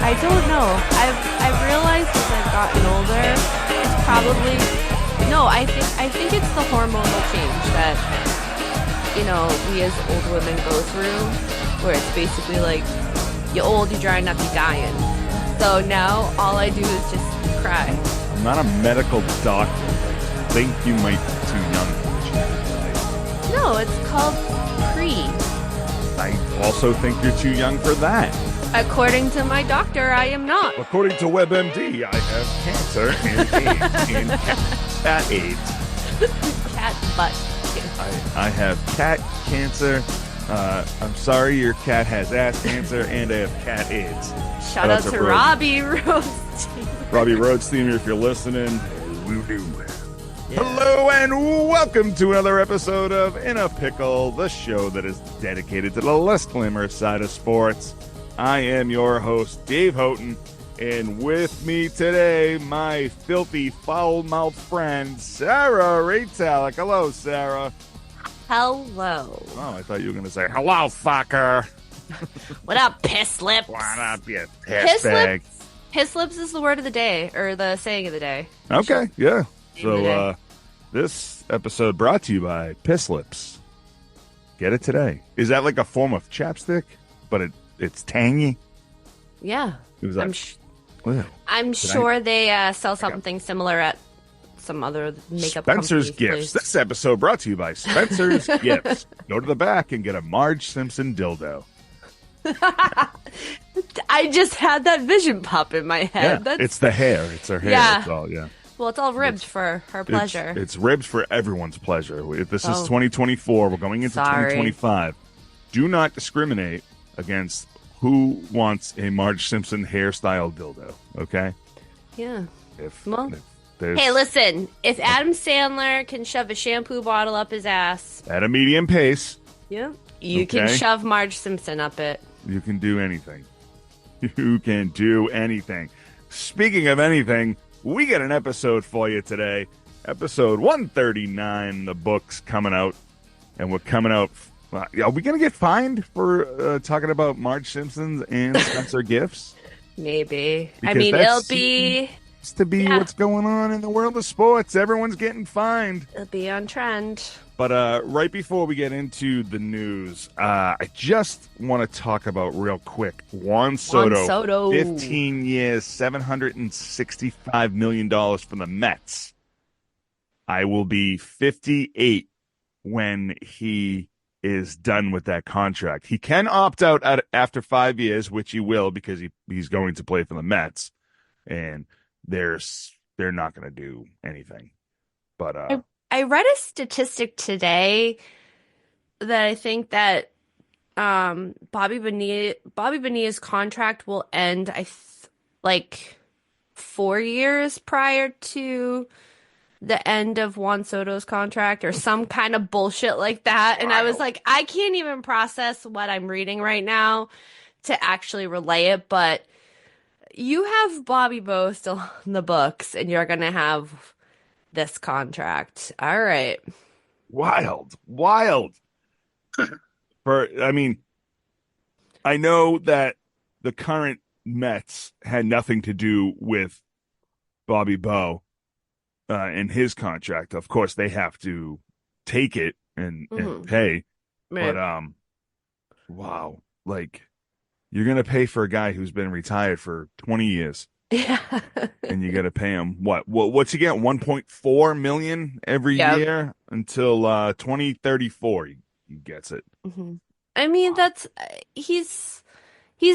I don't know. I've realized as I've gotten older, it's probably no. I think it's the hormonal change that we as old women go through, where it's basically like you're old, you're drying up, you're dying. So now all I do is just cry. I'm not a medical doctor. I think you might be too young for it. No, it's called pre. I also think you're too young for that. According to my doctor, I am not. According to WebMD, I have cancer and cat AIDS. Cat butt. I have cat cancer. I'm sorry, your cat has ass cancer, and I have cat AIDS. Shout out to Robbie Roadstein. Robbie Roadstein, if you're listening, we do. Yeah. Hello and welcome to another episode of In a Pickle, the show that is dedicated to the less glamorous side of sports. I am your host, Dave Houghton, and with me today, my filthy, foul-mouthed friend, Sarah Reitalik. Hello, Sarah. Hello. Oh, I thought you were going to say, hello, fucker. What up, piss lips? What up, you piss bag? Piss lips is the word of the day, or the saying of the day. Okay, yeah. Saying So, this episode brought to you by Piss Lips. Get it today. Is that like a form of chapstick, but it's tangy? Yeah. It was like, I'm sure they sell something similar at some other makeup Spencer's company, Gifts. please. This episode brought to you by Spencer's Gifts. Go to the back and get a Marge Simpson dildo. I just had that vision pop in my head. Yeah, it's the hair. It's her hair. Yeah. It's all, yeah. Well, it's all ribbed for her pleasure. It's ribbed for everyone's pleasure. This is 2024. We're going into 2025. Do not discriminate against who wants a Marge Simpson hairstyle dildo, okay? Yeah. Hey, listen. If Adam Sandler can shove a shampoo bottle up his ass, at a medium pace, yeah, you can shove Marge Simpson up it. You can do anything. You can do anything. Speaking of anything, we got an episode for you today. Episode 139, the book's coming out. And we're coming out. Are we going to get fined for talking about Marge Simpson's and Spencer Gifts? Maybe. Because I mean, it'll be... It's to be what's going on in the world of sports. Everyone's getting fined. It'll be on trend. But right before we get into the news, I just want to talk about real quick. Juan Soto. 15 years, $765 million from the Mets. I will be 58 when he is done with that contract. He can opt out after 5 years, which he will because he's going to play for the Mets. And they're not going to do anything. But I read a statistic today that I think that Bobby Bonilla's contract will end like 4 years prior to the end of Juan Soto's contract or some kind of bullshit like that. And I was like, I can't even process what I'm reading right now to actually relay it. But you have Bobby Bo still on the books and you're going to have this contract. All right. Wild. I know that the current Mets had nothing to do with Bobby Bo and his contract. Of course, they have to take it and pay. Right. But, wow. Like, you're going to pay for a guy who's been retired for 20 years. Yeah. And you got to pay him what? What's he get? 1.4 million every year until 2034. He gets it. Mm-hmm. I mean, he's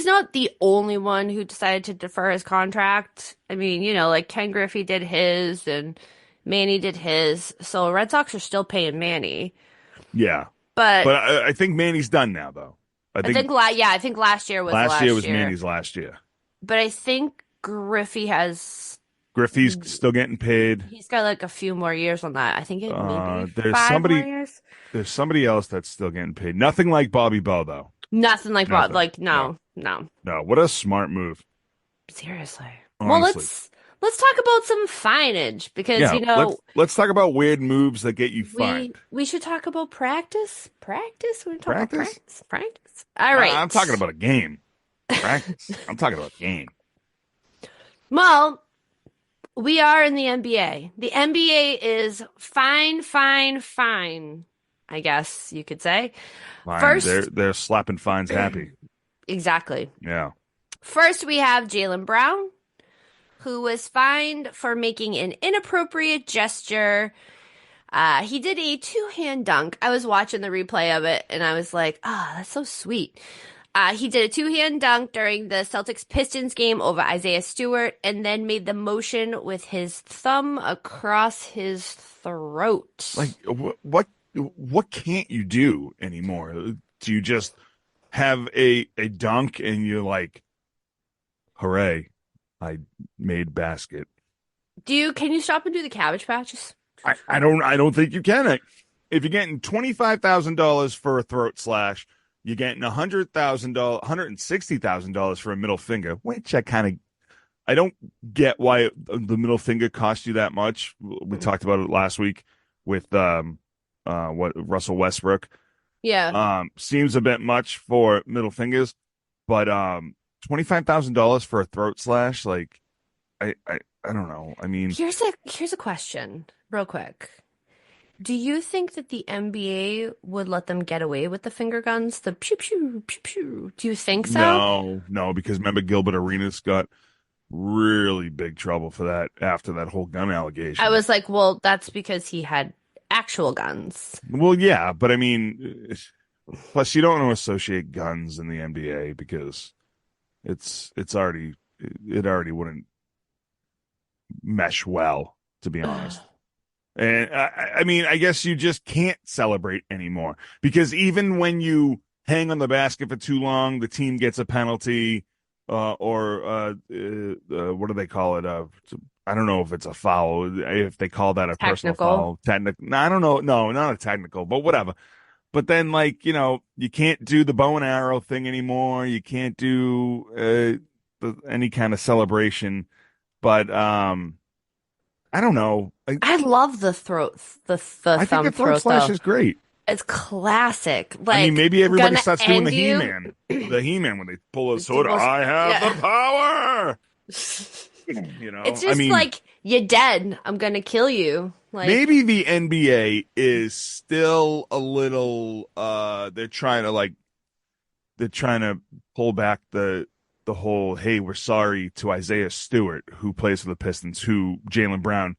not the only one who decided to defer his contract. I mean, like Ken Griffey did his and Manny did his. So Red Sox are still paying Manny. Yeah. But I think Manny's done now, though. I think last year was last year was Manny's last year. But I think Griffey's still getting paid. He's got like a few more years on that. I think maybe there's 5 more years. There's somebody else that's still getting paid. Nothing like Bobby Bo, though. Nothing like Bob. Like no. What a smart move. Seriously. Honestly. Well, let's talk about some finage because let's talk about weird moves that get you fined. We should talk about practice. Practice. We're talking about practice. All right. I'm talking about a game. Practice. I'm talking about a game. Well, we are in the NBA. The NBA is fine, fine, fine, I guess you could say. Fine. They're First, they're slapping fines happy. exactly. Yeah. First, we have Jaylen Brown, who was fined for making an inappropriate gesture. He did a two-hand dunk. I was watching the replay of it and I was like, ah, that's so sweet. He did a two-hand dunk during the Celtics Pistons game over Isaiah Stewart and then made the motion with his thumb across his throat. Like what can't you do anymore? Do you just have a dunk and you're like, hooray, I made basket. Can you stop and do the cabbage patches? I don't think you can. If you're getting $25,000 for a throat slash, you're getting $160,000 for a middle finger, which I don't get why the middle finger cost you that much. We talked about it last week with what Russell Westbrook. Yeah. Seems a bit much for middle fingers, but $25,000 for a throat slash, like I don't know. I mean, Here's a question, real quick. Do you think that the NBA would let them get away with the finger guns, the pew pew pew pew? Do you think so? no, because remember Gilbert Arenas got really big trouble for that after that whole gun allegation. I was like, well, that's because he had actual guns. Well, yeah, but I mean, plus you don't want to associate guns in the NBA because it already wouldn't mesh well, to be honest. And I mean, I guess you just can't celebrate anymore because even when you hang on the basket for too long, the team gets a penalty, or what do they call it? I don't know if it's a foul, if they call that a personal Technical. foul. Technical. I don't know. No, not a technical, but whatever. But then, like, you can't do the bow and arrow thing anymore. You can't do any kind of celebration. But I don't know. I love the I think thumb the throat throat slash though. is great. It's classic. I mean, Like, maybe everybody gonna starts doing end the you. He-Man. The He-Man when they pull his It's the sword. most, I have yeah. the power. It's I just mean, like you're dead. I'm gonna kill you. Like, maybe the NBA is still a little. They're trying to pull back the whole. Hey, we're sorry to Isaiah Stewart, who plays for the Pistons, who Jaylen Brown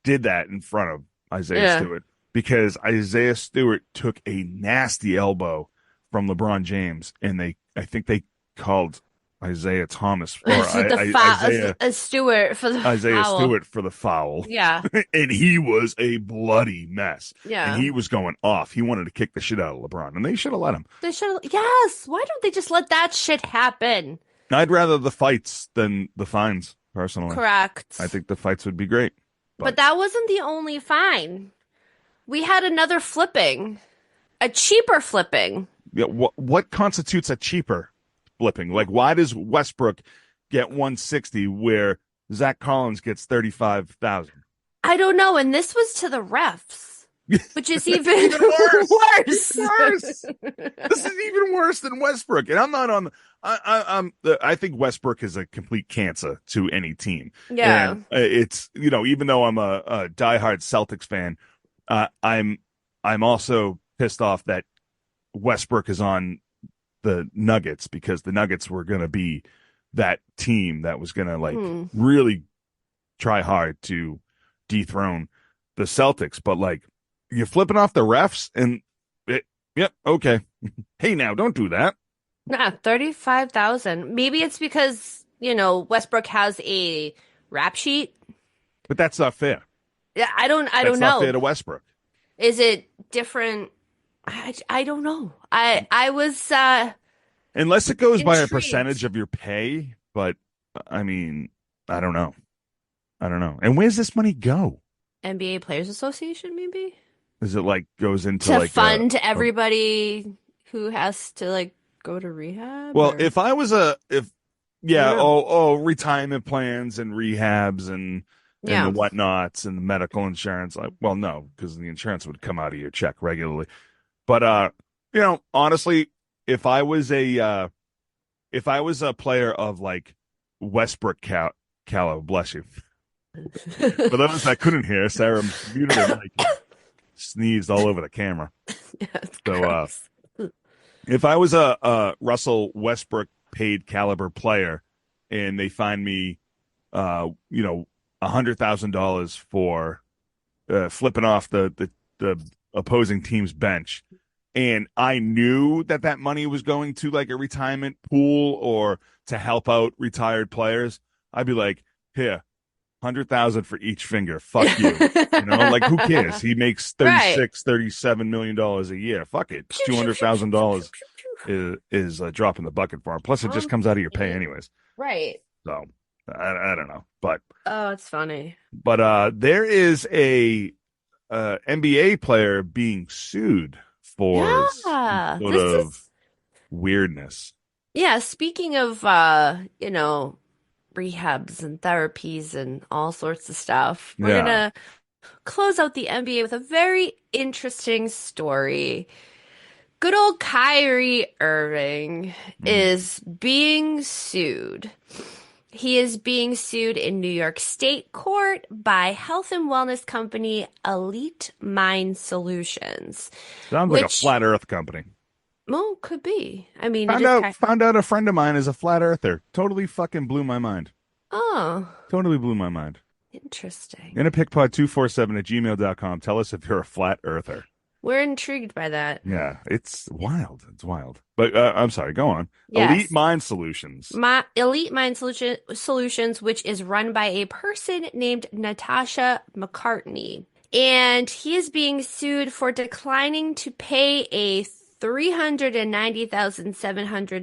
did that in front of Isaiah yeah. Stewart because Isaiah Stewart took a nasty elbow from LeBron James, and I think they called Isaiah Thomas or The Isaiah Stewart for the Isaiah foul. Stewart for the foul, Yeah. and he was a bloody mess, and Yeah. he was going off. He wanted to kick the shit out of LeBron, and they should have let him. They should. Yes. Why don't they just let that shit happen? I'd rather the fights than the fines, personally. Correct. I think the fights would be great, But but that wasn't the only fine. We had another flipping, a cheaper flipping. yeah, what constitutes a cheaper flipping? Like, why does Westbrook get 160 where Zach Collins gets 35,000? I don't know. And this was to the refs, which is even, Even worse. worse. Worse. This is even worse than Westbrook, and I'm not on. I think Westbrook is a complete cancer to any team. Yeah. And it's even though I'm a diehard Celtics fan, I'm also pissed off that Westbrook is on the Nuggets because the Nuggets were going to be that team that was going to really try hard to dethrone the Celtics. But like you're flipping off the refs and yep, okay. Hey, now don't do that. Nah, 35,000. Maybe it's because, Westbrook has a rap sheet. But that's not fair. Yeah, I don't That's not fair know. to Westbrook. Is it different? I don't know. I was Unless it goes by a intrigued. percentage of your pay, but I mean, I don't know. I don't know. And where's this money go? NBA Players Association, maybe? Is it like goes into To like fund everybody who has to like go to rehab? well, Or... if I was yeah, Yeah. retirement plans and rehabs and the Yeah. whatnots and the medical insurance. Well, no, because the insurance would come out of your check regularly. But honestly, if I was a player of like Westbrook Calla, bless you. For those that couldn't hear, Sarah muted her mic and sneezed all over the camera. Yeah, it's So, gross. if I was a Russell Westbrook paid caliber player and they find me, $100,000 for flipping off the opposing team's bench, and I knew that money was going to like a retirement pool or to help out retired players, I'd be like, here, 100,000 for each finger. Fuck you. Like who cares? He makes Right. 37 million dollars a year. Fuck it. $200,000 is a drop in the bucket for him. Plus, it just comes out of your pay anyways. Right. So I don't know, but Oh, it's funny. there is a NBA player being sued for some Yeah. sort This of is weirdness. Yeah, speaking of rehabs and therapies and all sorts of stuff, we're Yeah. gonna close out the NBA with a very interesting story. Good old Kyrie Irving Mm. is being sued. He is being sued in New York State court by health and wellness company Elite Mind Solutions, Sounds like a which, flat Earth company. well, could be. I mean, it Found is out kind found out a friend of mine is a flat earther. Totally fucking blew my mind. Oh, Totally blew my mind. interesting. Innerpickpod247@gmail.com. Tell us if you're a flat earther. We're intrigued by that. Yeah, it's wild. It's wild. But I'm sorry, go on. Elite Yes. Mind Solutions. My Elite Mind Solutions, which is run by a person named Natasha McCartney. And he is being sued for declining to pay a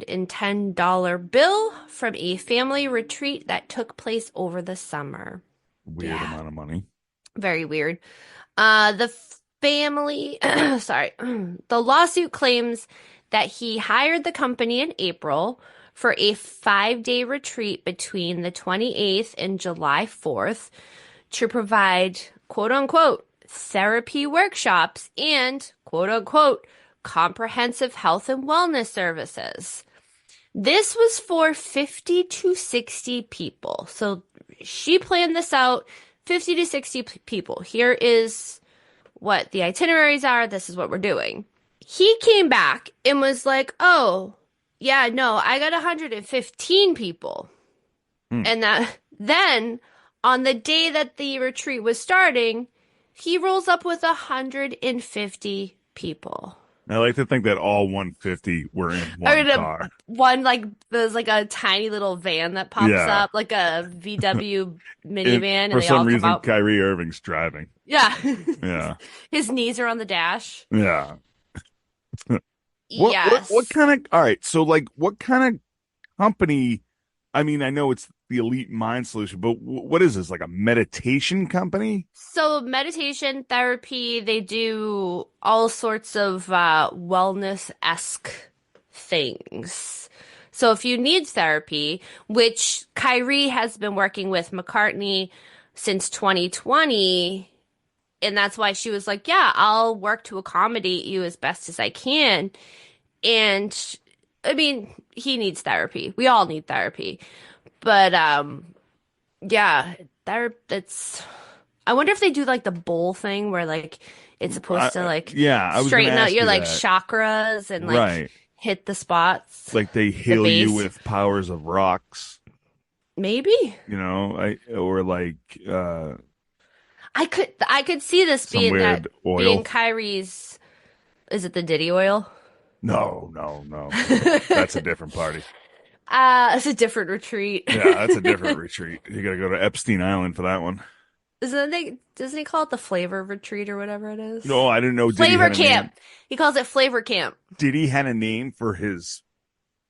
$390,710 bill from a family retreat that took place over the summer. Weird Yeah, amount of money. very weird. The family, sorry, the lawsuit claims that he hired the company in April for a 5-day retreat between the 28th and July 4th to provide quote unquote therapy workshops and quote unquote comprehensive health and wellness services. This was for 50 to 60 people. So she planned this out, 50 to 60 people. Here is what the itineraries are. This is what we're doing. He came back and was like, oh, yeah, no, I got 115 people. Hmm. And then on the day that the retreat was starting, he rolls up with 150 people. I like to think that all 150 were in one car. There's like a tiny little van that pops Yeah. up, like a VW minivan, and For they some all come reason, out. Kyrie Irving's driving. Yeah. Yeah. His knees are on the dash. Yeah. Yes. What kind of, all right. So like what kind of company, I mean, I know it's the Elite Mind Solution, but what is this? Like a meditation company? So meditation, therapy, they do all sorts of wellness-esque things. So if you need therapy, which Kyrie has been working with McCartney since 2020, and that's why she was like, yeah, I'll work to accommodate you as best as I can. And I mean, he needs therapy. We all need therapy. But yeah, that's I wonder if they do like the bowl thing where like it's supposed to like Yeah, I was gonna straighten out ask your you like that. chakras and like Right. hit the spots, Like they the heal you base. with powers of rocks, Maybe. or like I could see this some weird being oil. Kyrie's, is it the Diddy oil? No. That's a different party. It's a different retreat. Yeah, that's a different retreat. You got to go to Epstein Island for that one. Doesn't he call it the flavor retreat or whatever it is? No, I didn't know Diddy Flavor had a name. camp. He calls it flavor camp. Diddy had a name for his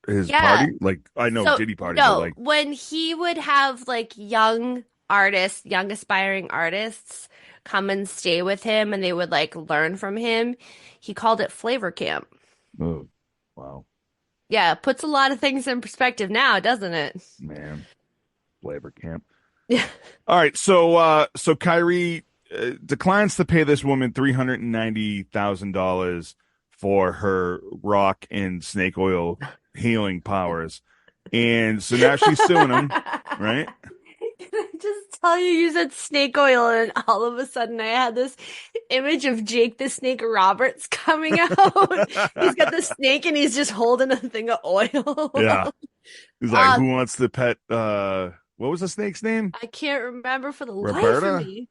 Yeah. party? Like I know So, Diddy party, but no, like when he would have like young artists, young aspiring artists come and stay with him and they would like learn from him, he called it flavor camp. oh, wow, Yeah, it puts a lot of things in perspective now, doesn't it? man, flavor camp. Yeah. All right, so Kyrie declines to pay this woman $390,000 for her rock and snake oil healing powers, and so now she's suing him, right? I just tell you, you said snake oil, and all of a sudden I had this image of Jake the Snake Roberts coming out. He's got the snake and he's just holding a thing of Yeah. oil. He's like, Uh, who wants to pet what was the snake's name? I can't remember for the life of Roberta? me.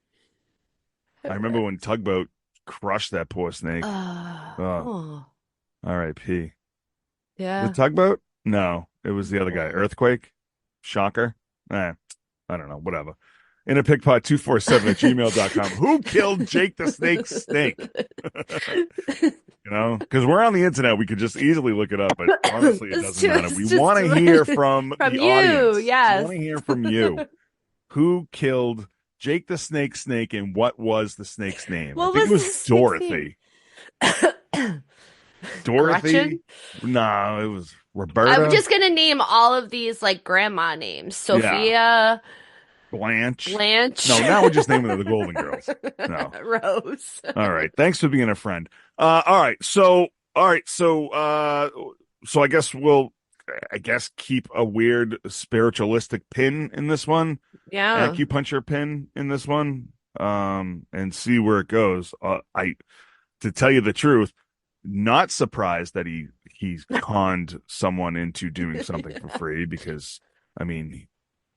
I remember when Tugboat crushed that poor snake. Oh, Oh, R.I.P. The yeah. Tugboat? No, it was the other guy. Earthquake? Shocker? I don't know, whatever. In a pickpot 247@gmail.com. Who killed Jake the Snake's snake? Because we're on the internet, we could just easily look it up, but honestly, it doesn't matter. We want to hear from from the you, audience. We yes. want to hear from you. Who killed Jake the Snake's snake, and what was the snake's name? What I think it was was the Dorothy. Dorothy? Gretchen? No, it was Roberta. I'm just gonna name all of these like grandma names. Sophia, Blanche. Blanche. No, now we're just naming the Golden Girls. No. Rose. All right. Thanks for being a friend. All right. So I guess keep a weird spiritualistic pin in this one. Yeah. Acupuncture pin in this one. And see where it goes. To tell you the truth, not surprised that he's conned someone into doing something for free because, I mean,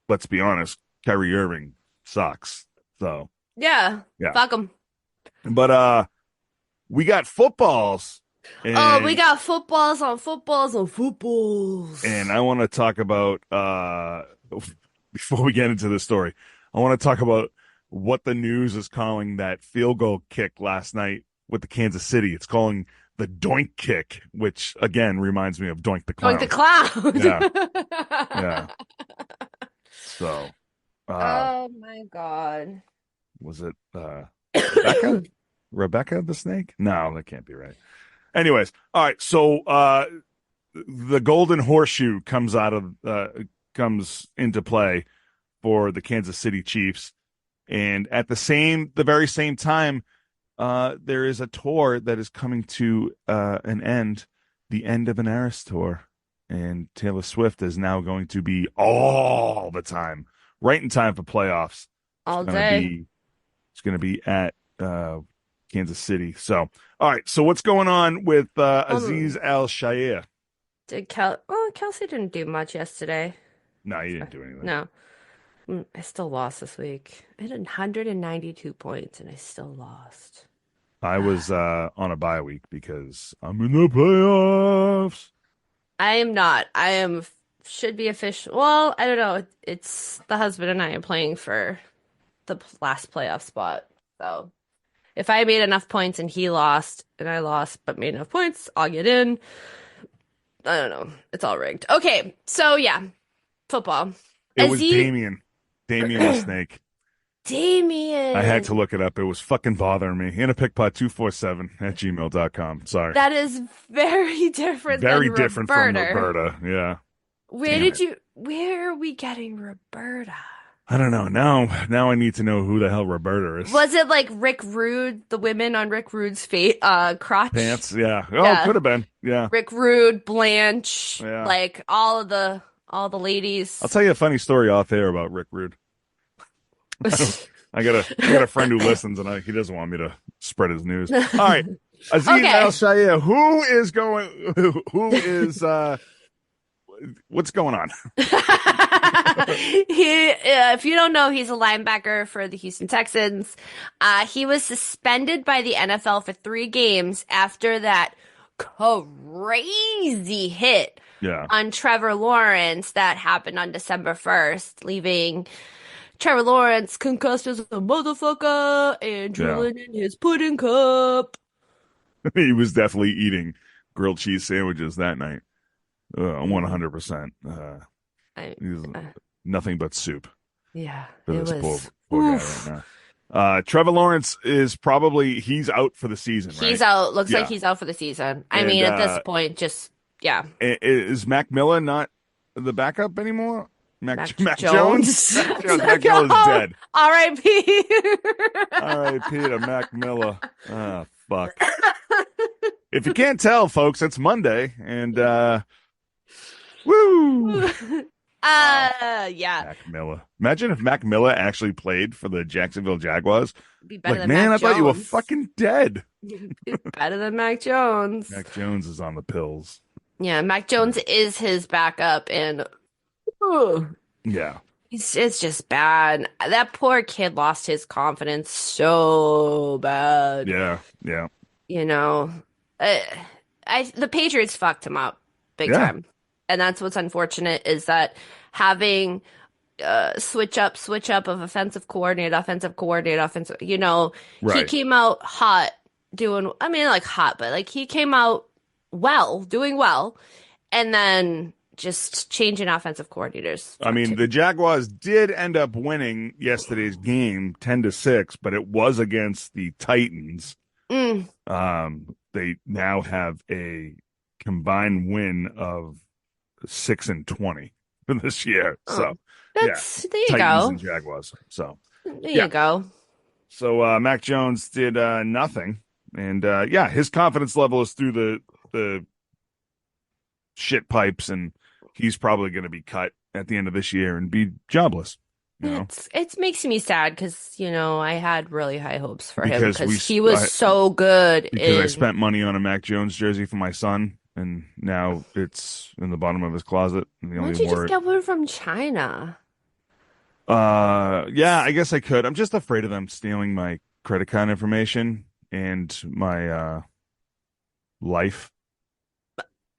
let's be honest, Kyrie Irving sucks. So Yeah. Fuck them. But we got footballs. Oh, we got footballs on footballs on footballs. And I want to talk about before we get into the story, I want to talk about what the news is calling that field goal kick last night with the Kansas City. It's calling the doink kick, which again reminds me of Doink the Clown. Doink the Clown. Yeah. Yeah. So oh my God. Was it Rebecca? Rebecca the snake? No, that can't be right. Anyways, all right. So the golden horseshoe comes into play for the Kansas City Chiefs, and at the very same time, there is a tour that is coming to an end, the end of an Eras tour, and Taylor Swift is now going to be all the time, right in time for playoffs. All day. It's going to be at Kansas City. So, all right. So, what's going on with Aziz Al-Shaair? Kelsey didn't do much yesterday. No, he didn't do anything. No. I still lost this week. I had 192 points and I still lost. I was on a bye week because I'm in the playoffs. I am not. Should be official. Well, I don't know. It's the husband and I are playing for the last playoff spot. So if I made enough points and he lost and I lost but made enough points, I'll get in. I don't know. It's all rigged. Okay. So yeah, football. It was Damien the snake. Damien. I had to look it up. It was fucking bothering me. In a pickpot 247@gmail.com. Sorry. That is very different Very than different Roberta. from Roberta. Yeah. Where are we getting Roberta? I don't know. Now I need to know who the hell Roberta is. Was it like Rick Rude, the women on Rick Rude's crotch? Pants, yeah. Oh, Yeah. could have been. Yeah. Rick Rude, Blanche, Yeah. like all the ladies. I'll tell you a funny story off air about Rick Rude. I got a friend who listens, and he doesn't want me to spread his news. All right, Aziz Al-Shaair, what's going on? If you don't know, he's a linebacker for the Houston Texans. He was suspended by the NFL for 3 games after that crazy hit on Trevor Lawrence that happened on December 1st, leaving Trevor Lawrence concussed as a motherfucker and drooling in his pudding cup. He was definitely eating grilled cheese sandwiches that night. 100%. Nothing but soup. Yeah, for this poor guy right now. Trevor Lawrence he's out for the season. Right? He's out. Looks like he's out for the season. I mean, at this point, Is Mac Miller not the backup anymore? Mac Jones. Mac Miller's dead. R.I.P. R.I.P. to Mac Miller. Ah, fuck. If you can't tell, folks, it's Monday, and woo. Wow. Yeah. Mac Miller. Imagine if Mac Miller actually played for the Jacksonville Jaguars. Be better Like, than man, Mac I thought you were Jones. fucking dead. Be better than Mac Jones. Mac Jones is on the pills. Yeah, Mac Jones is his backup, and ugh, Yeah. it's just bad. That poor kid lost his confidence so bad. Yeah. Yeah. You know, uh, the Patriots fucked him up big Yeah. time, and that's what's unfortunate is that having switch up of offensive coordinator, offensive. He Right. came out hot doing. I mean, like hot, but like he came out well, doing well, and then just changing offensive coordinators. I mean, the Jaguars did end up winning yesterday's game 10-6, but it was against the Titans. Mm. They now have a combined win of 6-20 for this year. Oh, So, yeah, there you Titans go. and Jaguars. So, There yeah. you go. So, Mac Jones did nothing. And, yeah, his confidence level is through the shit pipes, and he's probably going to be cut at the end of this year and be jobless. It makes me sad because I had really high hopes for him Because because he was so good Because I spent money on a Mac Jones jersey for my son, and now it's in the bottom of his closet. And the Why only don't you wore just get one from China? yeah, I guess I could. I'm just afraid of them stealing my credit card information and my life.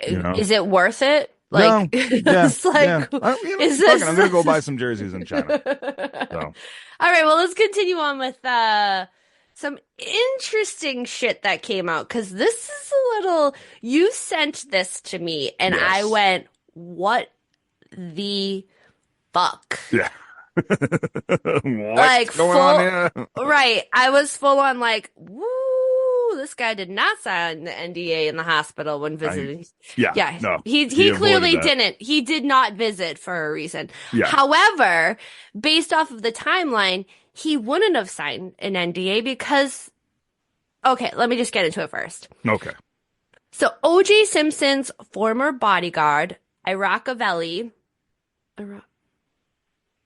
Is it worth it? No, yeah, It's like, yeah. is Fuck this? it, I'm gonna go buy some jerseys in China. So, All right, well, let's continue on with some interesting shit that came out because this is a little. You sent this to me, and I yes. went, "What the fuck?" Yeah. What's Like going on here? right. I was full on like, woo, this guy did not sign the NDA in the hospital when visiting. Yeah. No, He avoided clearly that. didn't. He did not visit for a reason. Yeah. However, based off of the timeline, he wouldn't have signed an NDA because okay, let me just get into it first. Okay. So OJ Simpson's former bodyguard, Iraqavelli,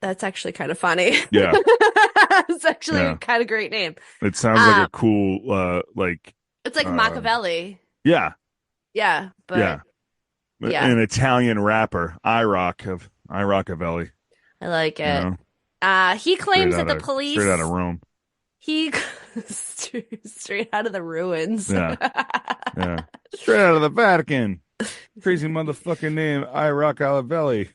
that's actually kind of funny. Yeah. It's actually a kind of great name. It sounds like a cool, It's like Machiavelli. Yeah. Yeah, but yeah. An Italian rapper, Iraqavelli. I like it. He claims that the police straight out of Rome. He straight out of the ruins. Yeah. Yeah. Straight out of the Vatican. Crazy motherfucking name, Iraqavelli.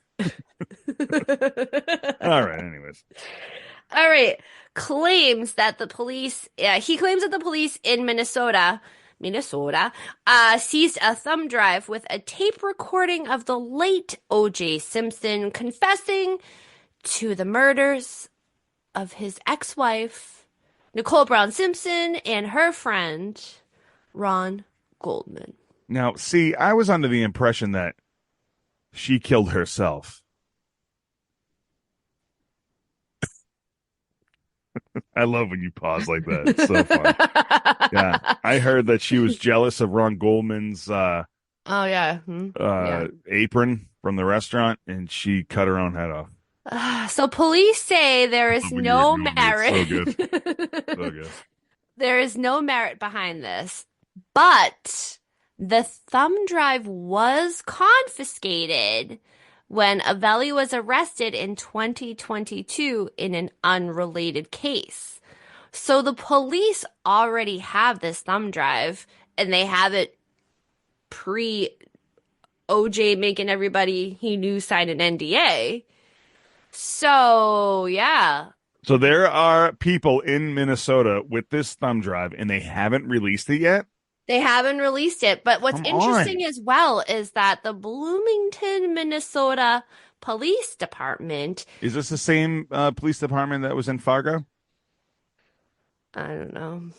All right, anyways. All right. Claims that the police, he claims that the police in Minnesota, seized a thumb drive with a tape recording of the late O.J. Simpson confessing to the murders of his ex-wife, Nicole Brown Simpson, and her friend, Ron Goldman. Now, see, I was under the impression that she killed herself. I love when you pause like that. It's so fun. Yeah. I heard that she was jealous of Ron Goldman's apron from the restaurant, and she cut her own head off. So police say there is no merit. So good. So good. There is no merit behind this, but the thumb drive was confiscated when Avelli was arrested in 2022 in an unrelated case. So the police already have this thumb drive, and they have it pre OJ making everybody he knew sign an NDA. So, yeah. So there are people in Minnesota with this thumb drive, and they haven't released it yet? They haven't released it. But what's interesting as well is that the Bloomington, Minnesota Police Department. Is this the same police department that was in Fargo? I don't know.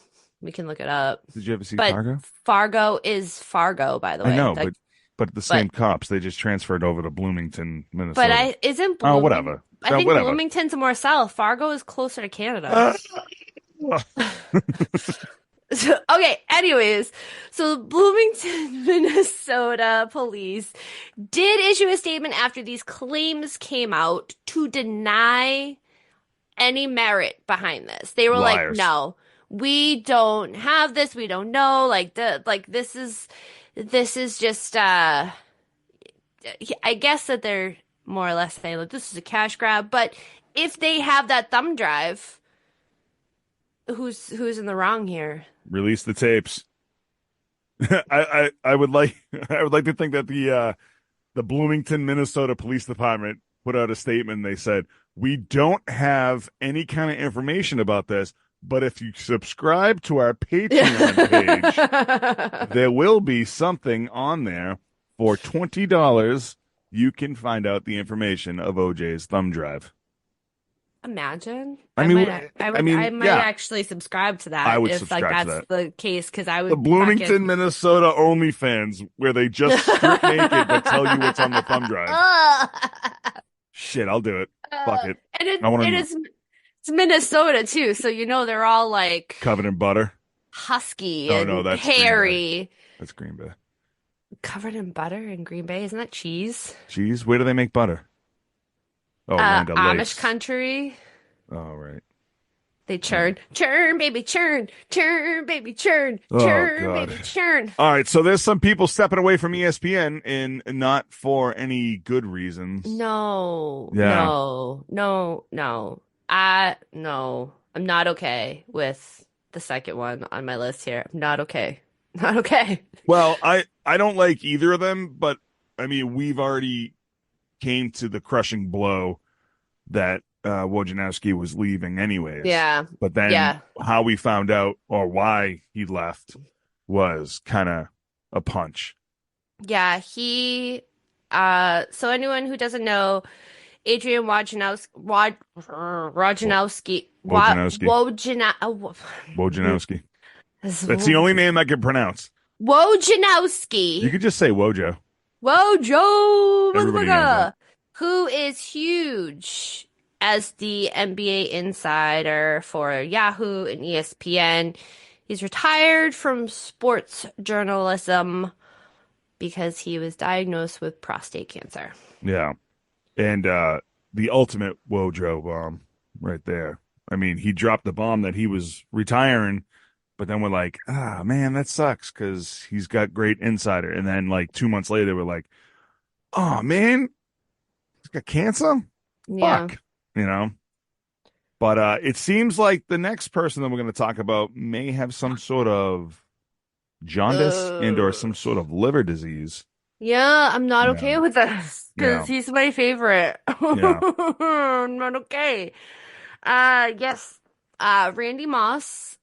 We can look it up. Did you ever see Fargo? Fargo is Fargo, by the way. I know, but the same cops. They just transferred over to Bloomington, Minnesota. But isn't Bloomington? Oh, whatever. I think Bloomington's more south. Fargo is closer to Canada. Okay, anyways, so Bloomington, Minnesota police did issue a statement after these claims came out to deny any merit behind this. They were like, Liars. no, we don't have this. We don't know. This is just I guess that they're more or less saying like this is a cash grab, but if they have that thumb drive, who's in the wrong here? Release the tapes. I would like I would like to think that the Bloomington, Minnesota Police Department put out a statement. They said, we don't have any kind of information about this, but if you subscribe to our Patreon page, there will be something on there for $20. You can find out the information of OJ's thumb drive. Imagine. I mean, I might yeah, actually subscribe to that I would if like subscribe to that's that. the case because I The would Bloomington, Minnesota OnlyFans, where they just strip naked but tell you what's on the thumb drive. Shit, I'll do it. Fuck it. And I want to it's Minnesota too, so they're all like covered in butter. husky Oh and no, that's hairy. That's Green Bay. Covered in butter in Green Bay, isn't that cheese? Cheese? Where do they make butter? Oh, Land Amish country. Oh, right. They churn, baby, churn, baby, churn, Oh, God. baby, churn. All right, so there's some people stepping away from ESPN and not for any good reasons. No, Yeah. no. No. I'm not okay with the second one on my list here. I'm not okay. Not okay. Well, I don't like either of them, but I mean, we've already came to the crushing blow that Wojnarowski was leaving anyways. Yeah. But then how we found out or why he left was kind of a punch. Yeah, so anyone who doesn't know, Adrian Wojnarowski. Wojnarowski. That's the only name I can pronounce. Wojnarowski. You could just say WoJo. WoJo, Everybody knows motherfucker, that. who is huge as the NBA insider for Yahoo and ESPN. He's retired from sports journalism because he was diagnosed with prostate cancer. Yeah. And the ultimate WoJo bomb right there. I mean, he dropped the bomb that he was retiring, but then we're like, man, that sucks because he's got great insider. And then like 2 months later, we're like, oh, man, he's got cancer? Yeah. Fuck. You know? But it seems like the next person that we're going to talk about may have some sort of jaundice and or some sort of liver disease. Yeah, I'm not okay with this because he's my favorite. Yeah. I'm not okay. Yes. Randy Moss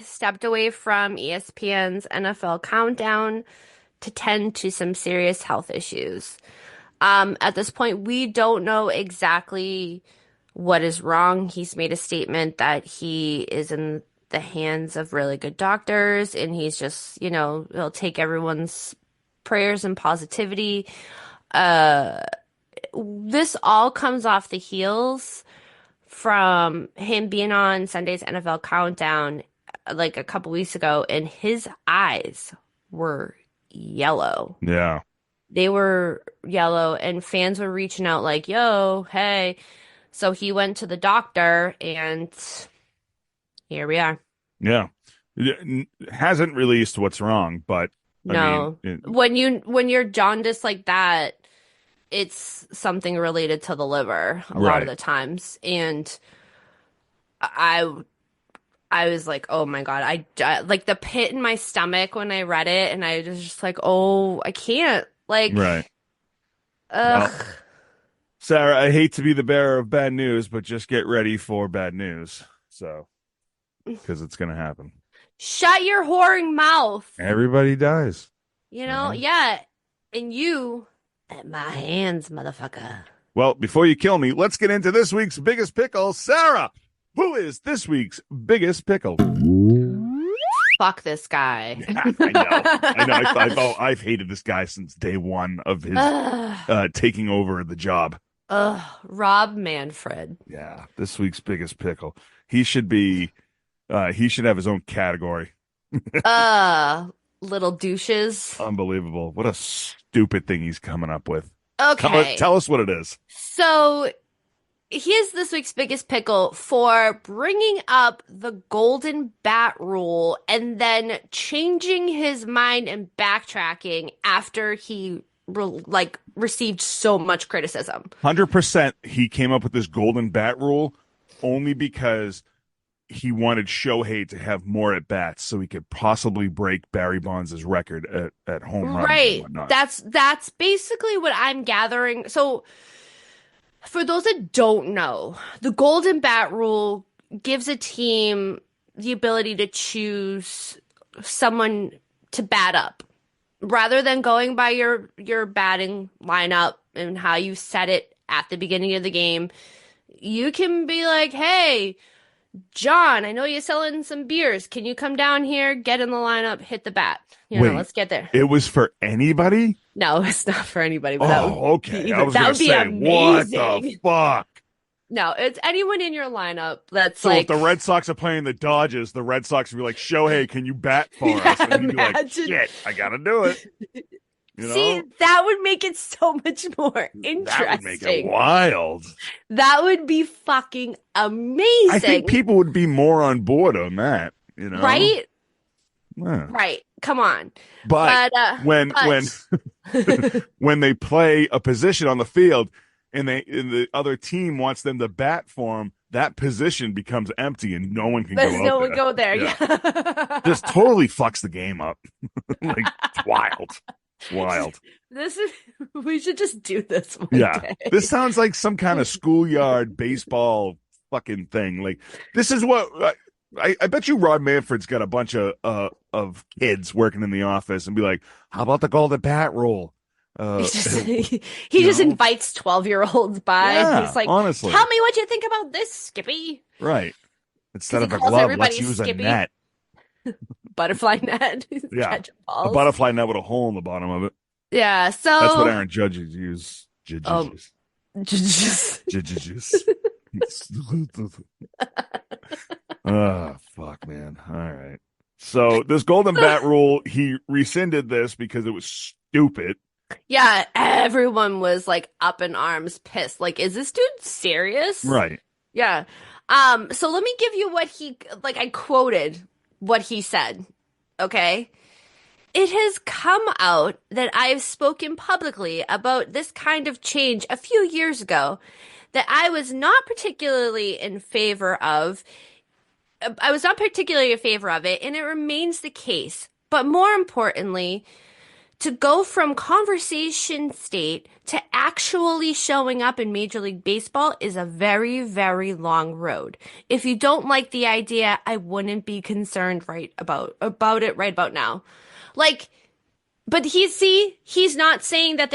stepped away from ESPN's NFL Countdown to tend to some serious health issues. At this point, we don't know exactly what is wrong. He's made a statement that he is in the hands of really good doctors and he's just, he'll take everyone's prayers and positivity. This all comes off the heels from him being on Sunday's NFL Countdown like a couple weeks ago, and his eyes were yellow. Yeah. They were yellow, and fans were reaching out like, yo, hey. So he went to the doctor, and here we are. Yeah. It hasn't released what's wrong, but no. I mean, when you're jaundiced like that, it's something related to the liver a lot of the times. And I was like, oh my God, I like the pit in my stomach when I read it, and I was just like, oh, I can't. Like, right. Ugh. Well, Sarah, I hate to be the bearer of bad news, but just get ready for bad news. So, because it's going to happen. Shut your whoring mouth. Everybody dies. Yeah. And you at my hands, motherfucker. Well, before you kill me, let's get into this week's biggest pickle. Sarah, who is this week's biggest pickle? Fuck this guy. I know. I've hated this guy since day one of his taking over the job. Rob Manfred. Yeah, this week's biggest pickle. He should have his own category. Uh, little douches. Unbelievable. What a stupid thing he's coming up with. Okay. Tell us what it is. So here's this week's biggest pickle for bringing up the golden bat rule and then changing his mind and backtracking after he received so much criticism. 100% he came up with this golden bat rule only because he wanted Shohei to have more at bats so he could possibly break Barry Bonds' record at home runs and Right. whatnot. That's basically what I'm gathering. So for those that don't know, the golden bat rule gives a team the ability to choose someone to bat up rather than going by your batting lineup and how you set it at the beginning of the game. You can be like, "Hey, John, I know you're selling some beers. Can you come down here, get in the lineup, hit the bat? Wait, Let's get there." it was for anybody? No, it's not for anybody, but Okay. I was going to say, amazing. What the fuck? No, it's anyone in your lineup that's So like, if the Red Sox are playing the Dodgers, the Red Sox would be like, Shohei, can you bat for us? And he'd be like, imagine. shit, I got to do it. You know? See, that would make it so much more interesting. That would make it wild. That would be fucking amazing. I think people would be more on board on that, you know? Right? Yeah. Right. Come on. But when when they play a position on the field and the other team wants them to bat for them, that position becomes empty and no one can go there. Yeah. Just totally fucks the game up. Like, it's wild. Wild. We should just do this one day. This sounds like some kind of schoolyard baseball fucking thing. Like, this is what I bet you Rod Manfred's got a bunch of kids working in the office and be like, how about the golden bat rule? He just invites 12-year-olds by. Yeah, he's like, honestly, tell me what you think about this, Skippy. Right. Instead of a glove, let's use Skippy. a net. Butterfly net. Yeah. A butterfly net with a hole in the bottom of it. Yeah, so that's what Aaron Judges use. Judges. Oh, fuck, man. All right. So this golden bat rule, he rescinded this because it was stupid. Yeah, everyone was like up in arms, pissed. Like, is this dude serious? Right. Yeah. So let me give you what I quoted what he said. Okay. It has come out that I have spoken publicly about this kind of change a few years ago that I was not particularly in favor of. I was not particularly in favor of it, and it remains the case. But more importantly, to go from conversation state to actually showing up in Major League Baseball is a very, very long road. If you don't like the idea, I wouldn't be concerned about it right about now. Like, but he's not saying that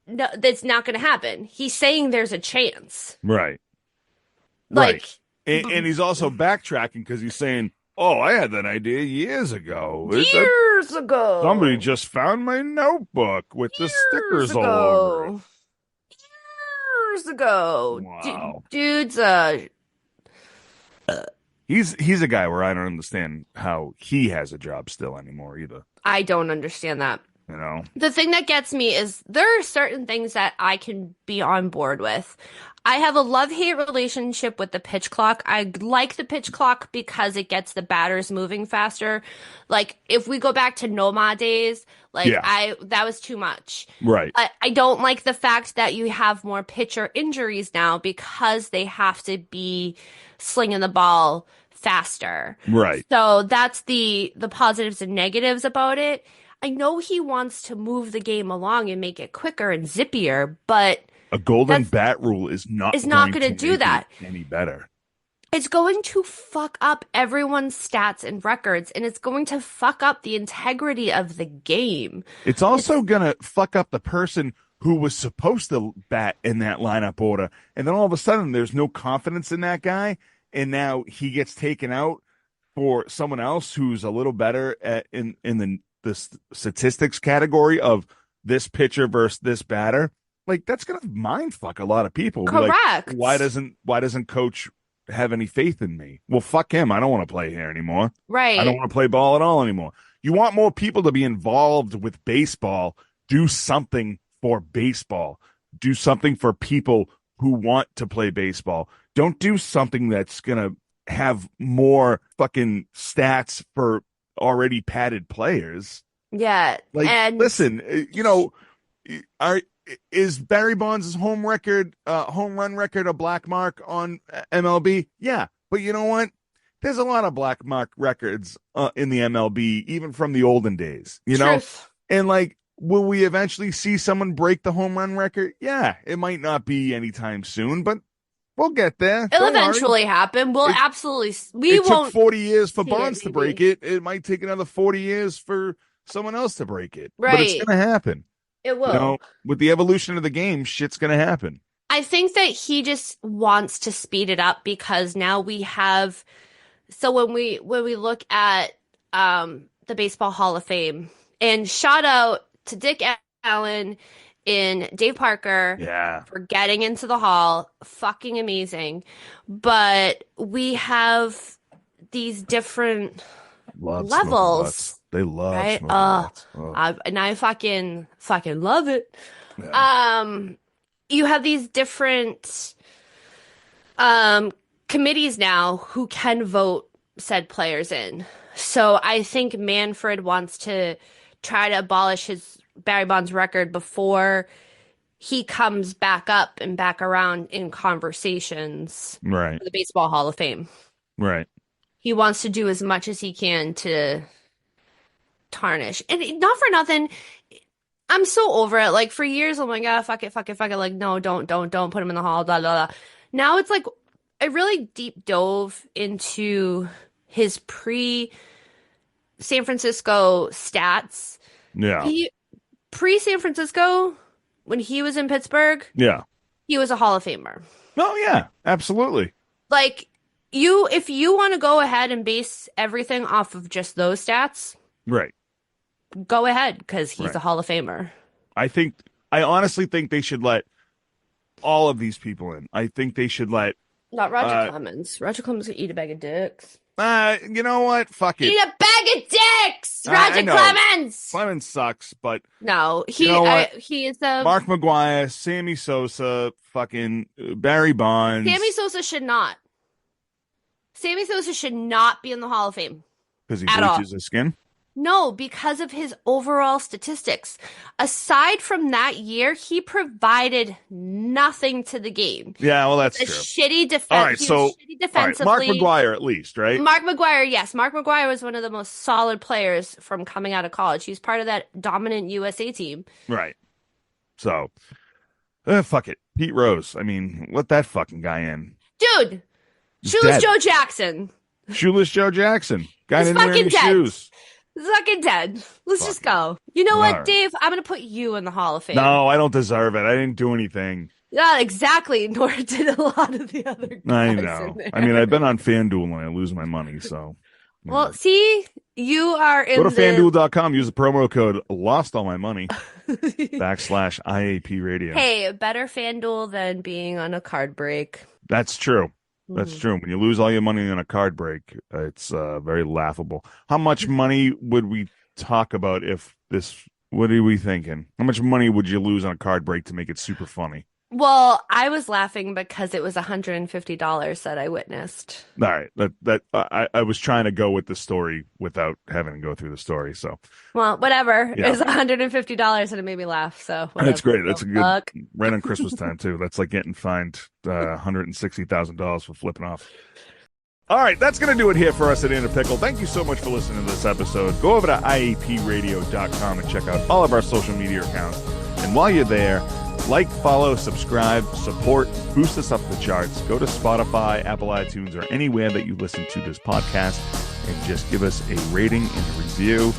that's not going to happen. He's saying there's a chance. Right. Like, right. And he's also backtracking because he's saying, oh, I had that idea years ago. Years ago. Somebody just found my notebook with the stickers all over it. Years ago. Wow. Dude's He's a guy where I don't understand how he has a job still anymore either. I don't understand that. You know? The thing that gets me is there are certain things that I can be on board with. I have a love-hate relationship with the pitch clock. I like the pitch clock because it gets the batters moving faster. Like, if we go back to Noma days, that was too much. Right. I don't like the fact that you have more pitcher injuries now because they have to be slinging the ball faster. Right. So that's the positives and negatives about it. I know he wants to move the game along and make it quicker and zippier, but a golden bat rule is not going to do that any better. It's going to fuck up everyone's stats and records, and it's going to fuck up the integrity of the game. It's also going to fuck up the person who was supposed to bat in that lineup order, and then all of a sudden there's no confidence in that guy, and now he gets taken out for someone else who's a little better in the statistics category of this pitcher versus this batter. Like, that's gonna mind fuck a lot of people. Correct. Like, why doesn't coach have any faith in me. Well, fuck him. I don't want to play here anymore. I don't Right. want to play ball at all anymore. You want more people to be involved with baseball. Do something for baseball. Do something for people who want to play baseball. Don't do something that's going to have more fucking stats for already padded players. Yeah. Like, And listen, is Barry Bonds' home run record a black mark on MLB? Yeah. But you know what? There's a lot of black mark records in the MLB, even from the olden days, you know? truth. And like, will we eventually see someone break the home run record? Yeah. It might not be anytime soon, but we'll get there. It'll Don't worry. eventually happen. We'll absolutely, we It took won't 40 years for see it, Bonds to maybe. break it. It might take another 40 years for someone else to break it. But it's Right. going to happen. It will. You know, with the evolution of the game, shit's going to happen. I think that he just wants to speed it up because now we have, so when we look at the Baseball Hall of Fame, and shout out to Dick Allen and Dave Parker Yeah. for getting into the hall, fucking amazing. But we have these different Love levels, butts. They love right? smoking butts. Oh. And I fucking love it. Yeah. You have these different committees now who can vote said players in. So I think Manfred wants to try to abolish his Barry Bonds record before he comes back up and back around in conversations Right. for the Baseball Hall of Fame. Right. He wants to do as much as he can to tarnish. And not for nothing, I'm so over it. Like for years, I'm like, ah, fuck it. Like, no, don't put him in the hall, blah, blah, blah. Now it's like, I really deep dove into his pre-San Francisco stats. Yeah. Pre-San Francisco, when he was in Pittsburgh, Yeah. he was a Hall of Famer. Oh, yeah. Absolutely. Like, if you want to go ahead and base everything off of just those stats, Right. go ahead, because he's Right. a Hall of Famer. I honestly think they should let all of these people in. I think they should let, Not Roger Clemens. Roger Clemens could eat a bag of dicks. you know what? Fuck it. Eat a bag of dicks! I Roger know. Clemens! Clemens sucks, but No, You know what? he is a... Mark McGwire, Sammy Sosa, fucking Barry Bonds. Sammy Sosa should not. Sammy Sosa should not be in the Hall of Fame. Because he at all. bleaches his skin? No, because of his overall statistics. Aside from that year, he provided nothing to the game. Yeah, well, that's A true. shitty defense. All right, He so was shitty defensively. Mark McGwire at least, right? Mark McGwire, yes. Mark McGwire was one of the most solid players from coming out of college. He was part of that dominant USA team. Right. So, fuck it. Pete Rose. I mean, let that fucking guy in. Dude, He's Shoeless dead. Joe Jackson. Shoeless Joe Jackson. Guy He's didn't wear any fucking dead. shoes. He's fucking dead. Let's just go. You know All what, right. Dave? I'm going to put you in the Hall of Fame. No, I don't deserve it. I didn't do anything. Yeah, exactly. Nor did a lot of the other guys I in know. there. I mean, I've been on FanDuel and I lose my money, so. Well, see, you are in Go to the... FanDuel.com, use the promo code Lost All My Money, /IAP Radio. Hey, better FanDuel than being on a card break. That's true. That's true. When you lose all your money on a card break, it's very laughable. How much money would we talk about if this, what are we thinking? How much money would you lose on a card break to make it super funny? Well, I was laughing because it was $150 that I witnessed. All right. I was trying to go with the story without having to go through the story. So, Well, whatever. Yeah. It's $150 and it made me laugh. So whatever. that's great. That's a good, Fuck. right on Christmas time too. That's like getting fined $160,000 for flipping off. All right, that's going to do it here for us at In a Pickle. Thank you so much for listening to this episode. Go over to IAPradio.com and check out all of our social media accounts. And while you're there, like, follow, subscribe, support, boost us up the charts. Go to Spotify, Apple iTunes, or anywhere that you listen to this podcast and just give us a rating and a review.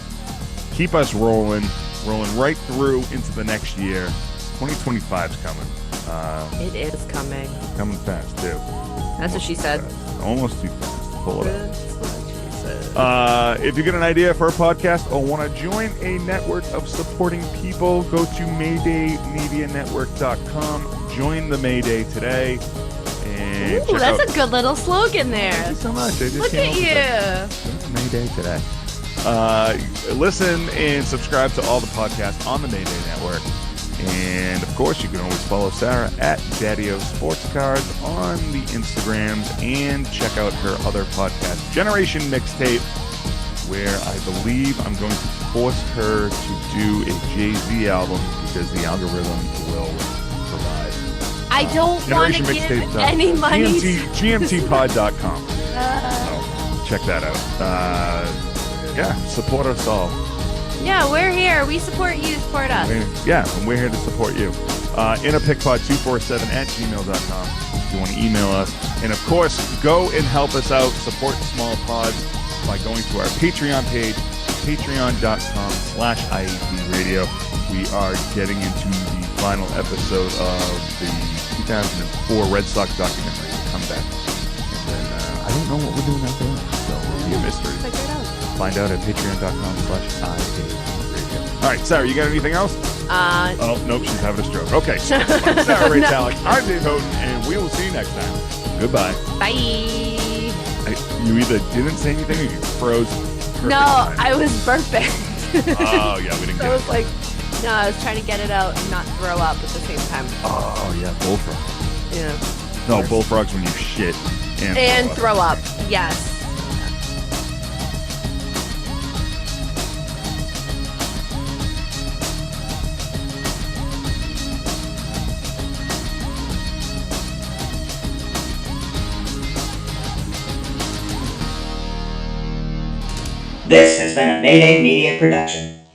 Keep us rolling right through into the next year. 2025 is coming. It is coming. Coming fast, too. That's what she said. Almost too fast. Pull it up. That's what she said. If you get an idea for a podcast or want to join a network of supporting people, go to MaydayMediaNetwork.com. Join the Mayday today And ooh, that's a good little slogan there. Thank you so much. I just Look at you. It's Mayday today. Listen and subscribe to all the podcasts on the Mayday Network. And, of course, you can always follow Sarah at Daddy-O Sports Cards on the Instagrams and check out her other podcast, Generation Mixtape, where I believe I'm going to force her to do a Jay-Z album because the algorithm will provide. I don't want to give any money. GMTpod.com. So check that out. Yeah, support us all. Yeah, we're here. We support you. Support us. And we're here to support you. innerpickpod247@gmail.com if you want to email us. And, of course, go and help us out. Support small pods by going to our Patreon page, patreon.com/IAP Radio. We are getting into the final episode of the 2004 Red Sox documentary, The Comeback. And then I don't know what we're doing after that, so it'll be a mystery. Figure it out. Find out at patreon.com/IAP Radio. All right, Sarah, you got anything else? Oh, nope, she's having a stroke. Okay, so Sarah Ray Talek, I'm Dave Houghton, and we will see you next time. Goodbye. Bye. You either didn't say anything or you froze. No, I was burping. Oh, yeah, we didn't get it. I was like, no, I was trying to get it out and not throw up at the same time. Oh, yeah, bullfrog. Yeah. No, bullfrogs when you shit and throw up. Yes. This has been a Mayday Media production.